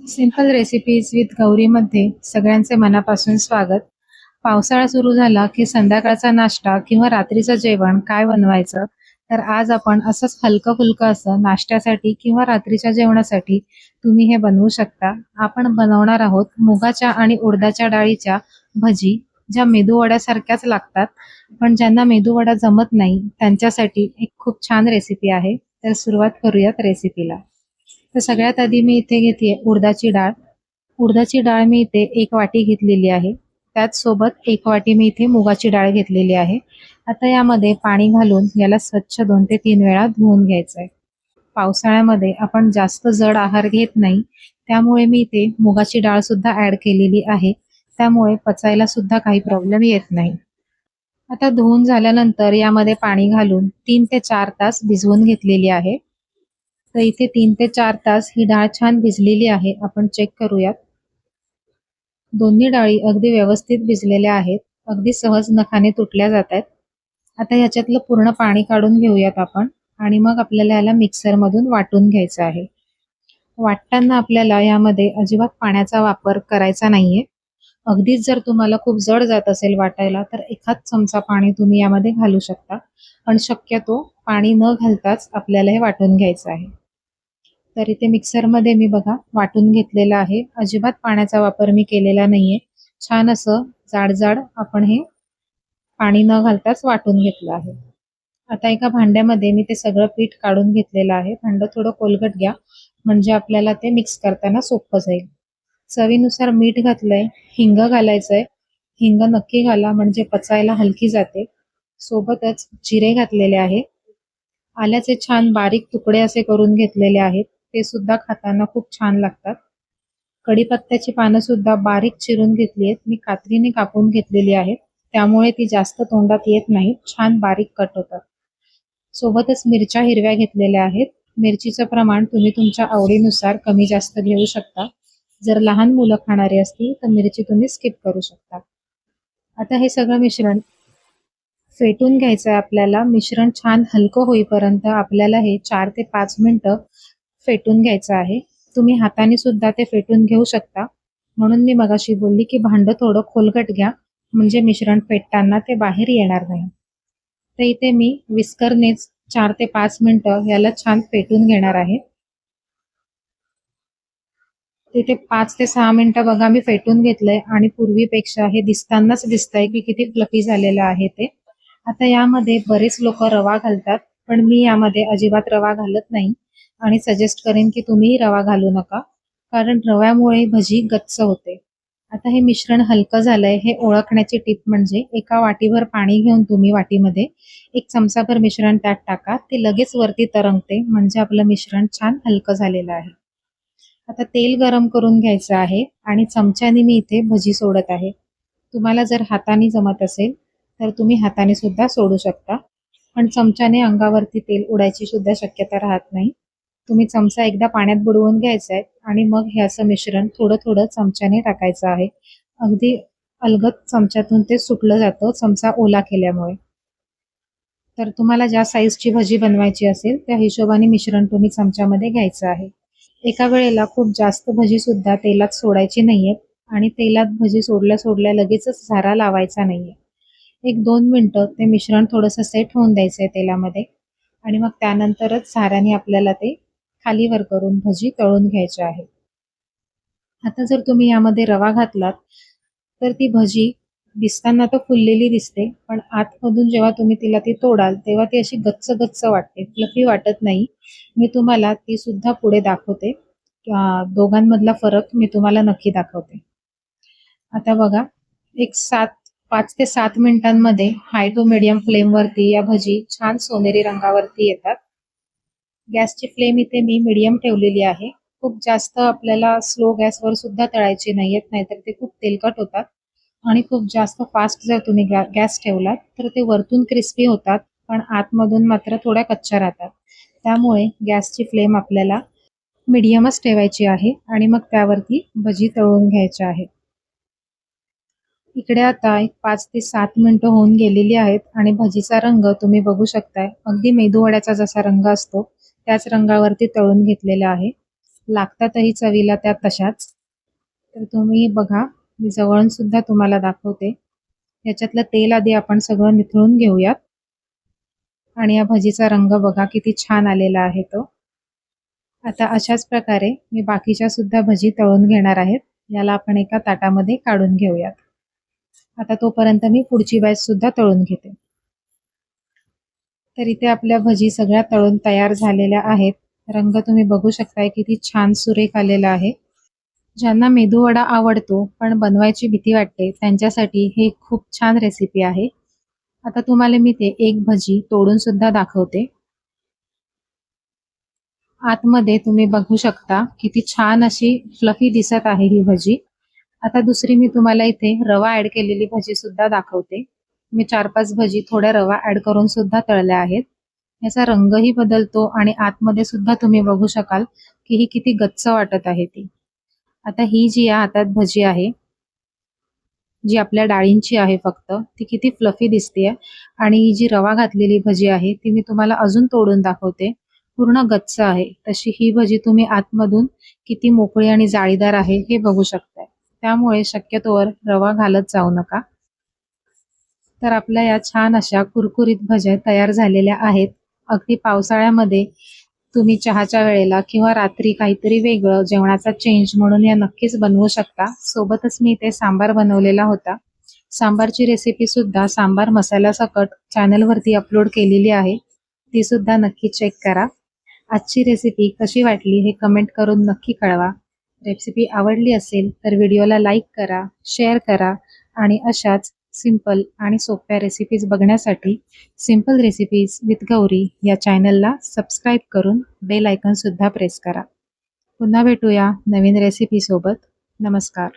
Simple recipes with गौरीमध्ये सगळ्यांचे मनापासून स्वागत. पावसाळा सुरू झाला की संध्याकाळचा नाश्ता किंवा रात्रीचं जेवण काय बनवायचं? तर आज आपण असंच हलकं-फुलकं असं नाश्त्यासाठी किंवा रात्रीच्या जेवणासाठी तुम्ही हे बनवू शकता. आपण बनवणार आहोत मुगाच्या आणि उडदाच्या डाळीच्या भजी, ज्या मेदूवड्यासारख्याच लागतात. पण ज्यांना मेदूवडा जमत नाही त्यांच्यासाठी एक खूप छान रेसिपी आहे. तर सुरुवात करूयात रेसिपीला. तर सगळ्यात आधी मी इथे घेतेय उडदाची डाळ. उडदाची डाळ मी इथे 1 वाटी घेतलेली आहे. त्याच सोबत 1 वाटी मी इथे मुगाची डाळ घेतलेली आहे. आता यामध्ये पाणी घालून याला स्वच्छ 2 ते 3 वेळा धुवून घ्यायचं आहे. पावसाळ्यामध्ये आपण जास्त जड आहार घेत नाही, त्यामुळे मी इथे मुगाची डाळ सुद्धा ॲड केलेली आहे. त्यामुळे पचायला सुद्धा काही प्रॉब्लेम येत नाही. आता धुवून झाल्यानंतर यामध्ये पाणी घालून 3 ते 4 तास भिजवून घेतलेली आहे. तर इथे 3 ते 4 तास ही डाळ छान भिजलेली आहे. आपण चेक करूयात. दोन्ही डाळी अगदी व्यवस्थित भिजलेल्या आहेत. अगदी सहज नखाने तुटल्या जातायत. आता ह्याच्यातलं पूर्ण पाणी काढून घेऊयात आपण आणि मग आपल्याला याला मिक्सरमधून वाटून घ्यायचं आहे. वाटताना आपल्याला यामध्ये अजिबात पाण्याचा वापर करायचा नाहीये. अगदीच जर तुम्हाला खूप जड जात असेल वाटायला तर एखाद चमचा पाणी तुम्ही यामध्ये घालू शकता. पण शक्यतो पाणी न घालताच आपल्याला हे वाटून घ्यायचं आहे. तर इथे मिक्सरमध्ये मी बघा वाटून घेतलेलं आहे. अजिबात पाण्याचा वापर मी केलेला नाहीये. छान असं जाड-जाड आपण हे पाणी न घालताच वाटून घेतलं आहे. आता एका भांड्यामध्ये मी ते सगळं पीठ काढून घेतलेलं आहे. भांडं थोडं कोलगट घ्या, म्हणजे आपल्याला ते मिक्स करताना सोपं जाईल. चवीनुसार मीठ घातलंय, हिंग घालायचंय. हिंग नक्की घाला म्हणजे पचायला हलकी जाते. सोबतच जिरे घातलेले आहे. आल्याचे छान बारीक तुकडे असे करून घेतलेले आहेत. ते सुद्धा खाताना खूप छान लागतात. कढीपत्त्याची पानं सुद्धा बारीक चिरून घेतली आहेत. मी कात्रीने कापून घेतलेली आहेत. त्यामुळे ती जास्त तोंडात येत नाहीत. छान बारीक कट होतात. सोबतच मिरच्या हिरव्या घेतलेल्या आहेत. मिरचीचं प्रमाण तुम्ही तुमच्या आवडीनुसार कमी जास्त घेऊ शकता. जर लहान मुलं खाणारी असतील तर मिरची तुम्ही स्किप करू शकता. आता हे सगळं मिश्रण फेटून घ्यायचं आहे आपल्याला. मिश्रण छान हलकं होईपर्यंत आपल्याला हे 4 ते 5 मिनिटं फेटून घ्यायचं आहे. तुम्ही हाताने सुद्धा ते फेटून घेऊ शकता. म्हणून मी मगाशी बोलली की भांडं थोडं खोलगट घ्या, म्हणजे मिश्रण फेटताना ते बाहेर येणार नाही. तर इथे मी विस्करनेच 4 ते 5 मिनिटं याला छान फेटून घेणार आहे. तिथे 5 ते 6 मिनिटं बघा मी फेटून घेतलंय आणि पूर्वीपेक्षा हे दिसतानाच दिसतंय की किती फ्लफी झालेलं आहे ते. आता यामध्ये बरेच लोक रवा घालतात, पण मी यामध्ये अजिबात रवा घालत नाही आणि सजेस्ट करेन की तुम्ही रवा घालू नका, कारण रव्यामुळे भजी गच्च होते. आता हे मिश्रण हलकं झालंय हे ओळखण्याची टिप म्हणजे एका वाटीभर पाणी घेऊन तुम्ही वाटीमध्ये 1 चमचाभर मिश्रण त्यात टाका. ते लगेच वरती तरंगते, म्हणजे आपलं मिश्रण छान हलकं झालेलं आहे. आता तेल गरम करून घ्यायचं आहे आणि चमच्याने मी इथे भजी सोडत आहे. तुम्हाला जर हाताने जमत असेल तर तुम्ही हाताने सुद्धा सोडू शकता, पण चमच्याने अंगावरती तेल उडायची सुद्धा शक्यता राहत नाही. तुम्ही चमचा एकदा पाण्यात बुडवून घ्यायचा आहे आणि मग हे असं मिश्रण थोडं थोडं चमच्याने टाकायचं आहे. अगदी अलगद चमच्यातून ते सुटलं जातं चमचा ओला केल्यामुळे. तर तुम्हाला ज्या साईजची भजी बनवायची असेल त्या हिशोबाने मिश्रण तुम्ही चमच्यामध्ये घ्यायचं आहे. एका वेळेला खूप जास्त भजी सुद्धा तेलात सोडायची नाहीये आणि तेलात भजी सोडल्या सोडल्या लगेचच झारा लावायचा नाहीये. 1-2 मिनिटं ते मिश्रण थोडंसं सेट होऊन द्यायचंय तेलामध्ये आणि मग त्यानंतरच झाऱ्याने आपल्याला ते खाली वर करून भजी तळून घ्यायची आहे. आता जर तुम्ही यामध्ये रवा घातलात तर ती भजी दिसताना तर फुललेली दिसते, पण आतमधून जेव्हा तुम्ही तिला ती तोडाल तेव्हा ती अशी गच्च गच्च वाटते, फ्लफी वाटत नाही. मी तुम्हाला ती सुद्धा पुढे दाखवते. दोघांमधला फरक मी तुम्हाला नक्की दाखवते. आता बघा, 5 ते 7 मिनिटांमध्ये हाय टू मीडियम फ्लेमवरती या भजी छान सोनेरी रंगावरती येतात. गॅसची फ्लेम इथे मी मीडियम ठेवलेली आहे. खूप जास्त आपल्याला स्लो गॅसवर सुद्धा तळायची नाहीयेत, नाहीतर ते खूप तेलकट होतात आणि खूप जास्त फास्ट जर तुम्ही गॅस ठेवलात तर ते वरतून क्रिस्पी होतात, पण आतमधून मात्र थोड्या कच्च्या राहतात. त्यामुळे गॅसची फ्लेम आपल्याला मीडियमच ठेवायची आहे आणि मग त्यावरती भजी तळून घ्यायची आहे. इकडे आता एक 5 ते 7 मिनिटं होऊन गेलेली आहेत आणि भजीचा रंग तुम्ही बघू शकताय. अगदी मेदूवड्याचा जसा रंग असतो त्याच रंगावरती तळून घेतलेला आहे. लागतातही चवीला त्या तशाच. तर तुम्ही बघा, मी जवळून सुद्धा तुम्हाला दाखवते. याच्यातलं तेल आधी आपण सगळं निथळून घेऊयात आणि या भजीचा रंग बघा किती छान आलेला आहे तो. आता अशाच प्रकारे मी बाकीच्या सुद्धा भजी तळून घेणार आहेत. याला आपण एका ताटामध्ये काढून घेऊयात. आता तोपर्यंत मी पुढची बॅच सुद्धा तळून घेते. तर इथे आपल्या भजी सगळ्या तळून तयार झालेल्या आहेत. रंग तुम्ही बघू शकताय किती छान सुरेख आलेला आहे. ज्यांना मेदूवडा आवडतो पण बनवायची भीती वाटते त्यांच्यासाठी हे खूप छान रेसिपी आहे. आता तुम्हाला मी ते एक भजी तोडून सुद्धा दाखवते. आतमध्ये तुम्ही बघू शकता किती छान अशी फ्लफी दिसत आहे ही भजी. आता दुसरी मी तुम्हाला इथे रवा ऍड केलेली भजी सुद्धा दाखवते. मी 4-5 भजी थोड्या रवा ऍड करून सुद्धा तळल्या आहेत. याचा रंगही बदलतो आणि आतमध्ये सुद्धा तुम्ही बघू शकाल की ही किती गच्च वाटत आहे ती. आता ही जी या हातात भजी आहे, जी आपल्या डाळींची आहे फक्त, ती किती फ्लफी दिसतेय आणि ही जी रवा घातलेली भजी आहे ती मी तुम्हाला अजून तोडून दाखवते. पूर्ण गच्च आहे. तशी ही भजी तुम्ही आतमधून किती मोकळी आणि जाळीदार आहे हे बघू शकताय. त्यामुळे शक्यतोवर रवा घालत जाऊ नका. तर आपल्या या छान अशा कुरकुरीत भज्या तयार झालेल्या आहेत. अगदी पावसाळ्यामध्ये तुम्ही चहाच्या वेळेला किंवा रात्री काहीतरी वेगळं जेवणाचा चेंज म्हणून या नक्कीच बनवू शकता. सोबतच मी इथे सांबार बनवलेला होता. सांबारची रेसिपी सुद्धा सांबार मसाल्यासकट चॅनलवरती अपलोड केलेली आहे. ती सुद्धा नक्की चेक करा. आजची रेसिपी कशी वाटली हे कमेंट करून नक्की कळवा. रेसिपी आवडली असेल तर व्हिडिओला लाईक करा, शेअर करा आणि अशाच सिंपल आणि सोप्या रेसिपीज बघण्यासाठी सिंपल रेसिपीज विथ गौरी या चॅनलला सबस्क्राईब करून बेल आयकॉन सुद्धा प्रेस करा. पुन्हा भेटूया नवीन रेसिपी सोबत. नमस्कार.